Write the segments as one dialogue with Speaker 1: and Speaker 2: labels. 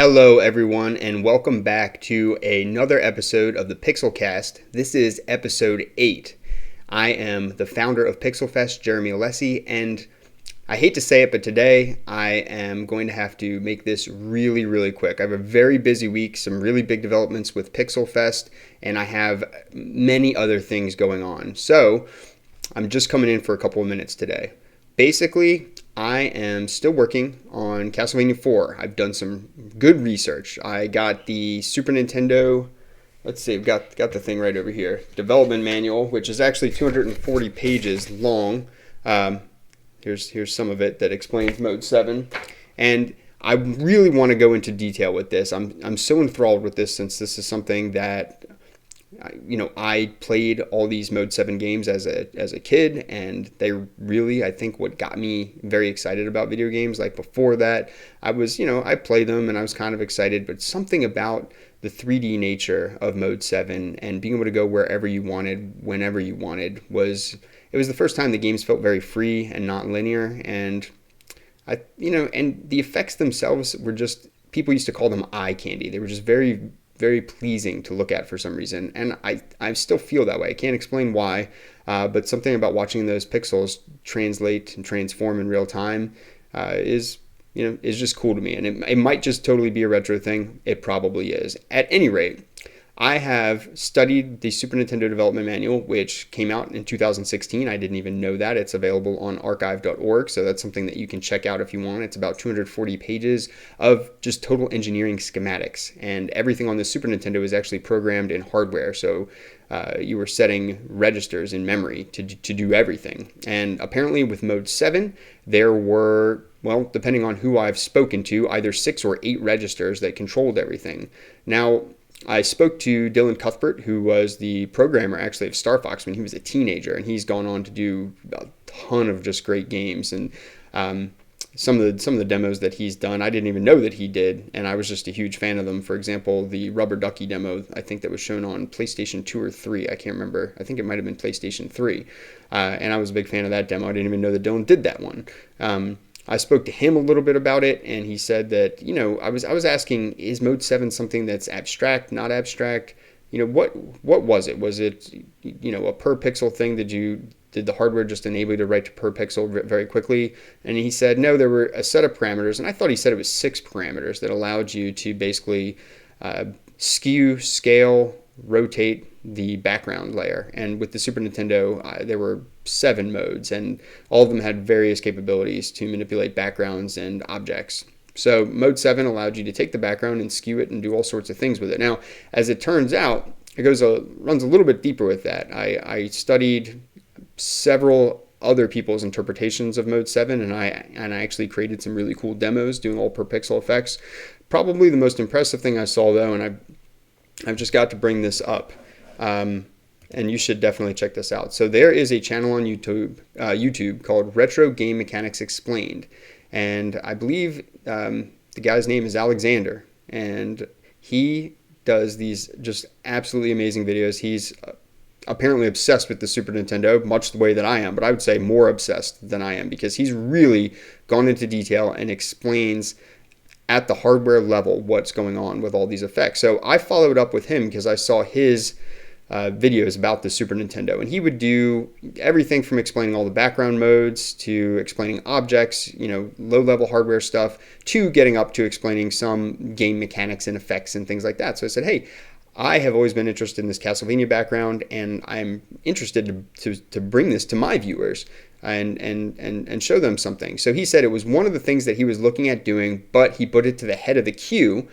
Speaker 1: Hello, everyone, and welcome back to another episode of the PixelCast. This is episode 8. I am the founder of PixelFest, Jeremy Alessi, and I hate to say it, but today I am going to have to make this really quick. I have a very busy week, some really big developments with PixelFest, and I have many other things going on. So I'm just coming in for a couple of minutes today. Basically, I am still working on Castlevania 4. I've done some good research. I got the Super Nintendo, let's see, I've got the thing right over here, development manual, which is actually 240 pages long. Here's some of it that explains Mode 7. And I really want to go into detail with this. I'm so enthralled with this since this is something that I played all these Mode 7 games as a kid, and they really, I think, what got me very excited about video games. Like before that, I played them and I was kind of excited, but something about the 3D nature of Mode 7 and being able to go wherever you wanted, whenever you wanted, it was the first time the games felt very free and not linear. And and the effects themselves were just, people used to call them eye candy. They were just very pleasing to look at for some reason, and I still feel that way. I can't explain why, but something about watching those pixels translate and transform in real time is just cool to me, and it might just totally be a retro thing. It probably is. At any rate, I have studied the Super Nintendo Development Manual, which came out in 2016. I didn't even know that. It's available on archive.org, so that's something that you can check out if you want. It's about 240 pages of just total engineering schematics, and everything on the Super Nintendo is actually programmed in hardware, so you were setting registers in memory to do everything. And apparently with Mode 7, there were, well, depending on who I've spoken to, either 6 or 8 registers that controlled everything. Now, I spoke to Dylan Cuthbert, who was the programmer actually of Star Fox when he was a teenager, and he's gone on to do a ton of just great games. And some of the demos that he's done, I didn't even know that he did, and I was just a huge fan of them. For example, the Rubber Ducky demo, I think that was shown on PlayStation 2 or 3. I can't remember. I think it might have been PlayStation 3. And I was a big fan of that demo. I didn't even know that Dylan did that one. I spoke to him a little bit about it, and he said that, I was asking, is Mode 7 something that's abstract, not abstract? What was it? Was it, a per pixel thing? Did the hardware just enable you to write to per pixel very quickly? And he said, no, there were a set of parameters, and I thought he said it was 6 parameters that allowed you to basically skew, scale, rotate the background layer. And with the Super Nintendo, there were 7 modes, and all of them had various capabilities to manipulate backgrounds and objects. So Mode 7 allowed you to take the background and skew it and do all sorts of things with it. Now, as it turns out, it runs a little bit deeper with that. I studied several other people's interpretations of Mode 7, and I actually created some really cool demos doing all per pixel effects. Probably the most impressive thing I saw, though, and I've just got to bring this up, and you should definitely check this out. So there is a channel on YouTube called Retro Game Mechanics Explained, and I believe the guy's name is Alexander, and he does these just absolutely amazing videos. He's apparently obsessed with the Super Nintendo, much the way that I am, but I would say more obsessed than I am, because he's really gone into detail and explains at the hardware level what's going on with all these effects. So I followed up with him because I saw his videos about the Super Nintendo, and he would do everything from explaining all the background modes to explaining objects, low-level hardware stuff, to getting up to explaining some game mechanics and effects and things like that. So I said, hey, I have always been interested in this Castlevania background, and I'm interested to bring this to my viewers and show them something. So he said it was one of the things that he was looking at doing, but he put it to the head of the queue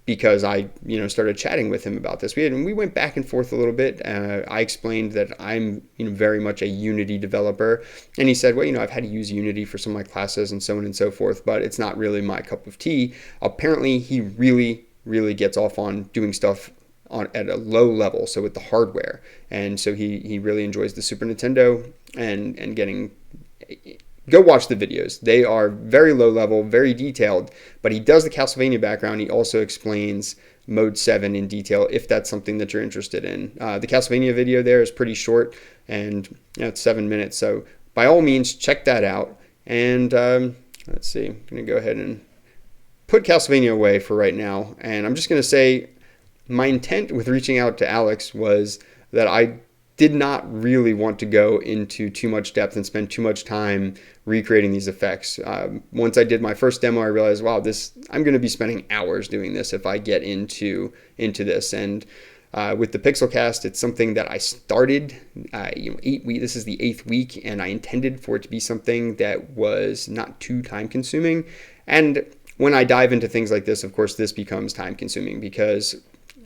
Speaker 1: because I started chatting with him about this. We went back and forth a little bit. I explained that I'm very much a Unity developer, and he said, well, I've had to use Unity for some of my classes and so on and so forth, but it's not really my cup of tea. Apparently, he really gets off on doing stuff at a low level, so with the hardware, and so he really enjoys the Super Nintendo and getting. Go watch the videos. They are very low level, very detailed, but he does the Castlevania background. He also explains Mode 7 in detail if that's something that you're interested in. The Castlevania video there is pretty short, and it's 7 minutes, so by all means check that out. And let's see, I'm going to go ahead and put Castlevania away for right now, and I'm just going to say my intent with reaching out to Alex was that I did not really want to go into too much depth and spend too much time recreating these effects. Once I did my first demo, I realized, wow, I'm going to be spending hours doing this if I get into this. And with the PixelCast, it's something that I started, 8 weeks. This is the 8th week, and I intended for it to be something that was not too time consuming. And when I dive into things like this, of course, this becomes time consuming because,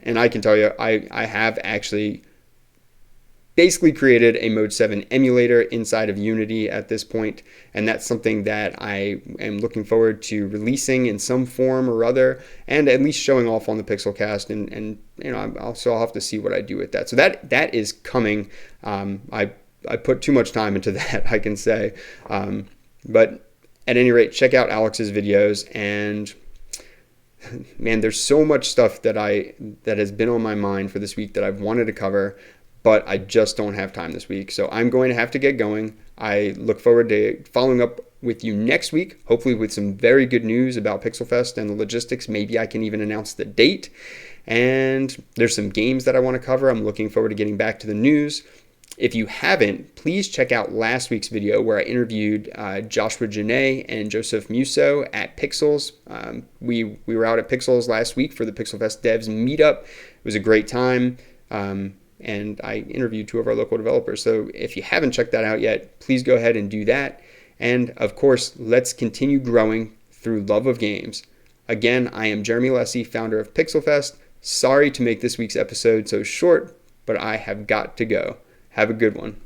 Speaker 1: and I can tell you, I have actually basically created a Mode 7 emulator inside of Unity at this point, and that's something that I am looking forward to releasing in some form or other, and at least showing off on the PixelCast, and I'll have to see what I do with that. So that is coming. I put too much time into that, I can say, but at any rate, check out Alex's videos, and man, there's so much stuff that has been on my mind for this week that I've wanted to cover, but I just don't have time this week. So I'm going to have to get going. I look forward to following up with you next week, hopefully with some very good news about PixelFest and the logistics. Maybe I can even announce the date. And there's some games that I want to cover. I'm looking forward to getting back to the news. If you haven't, please check out last week's video where I interviewed Joshua Janae and Joseph Musso at Pixels. We were out at Pixels last week for the PixelFest Devs meetup. It was a great time. And I interviewed 2 of our local developers. So if you haven't checked that out yet, please go ahead and do that. And of course, let's continue growing through love of games. Again, I am Jeremy Lessie, founder of PixelFest. Sorry to make this week's episode so short, but I have got to go. Have a good one.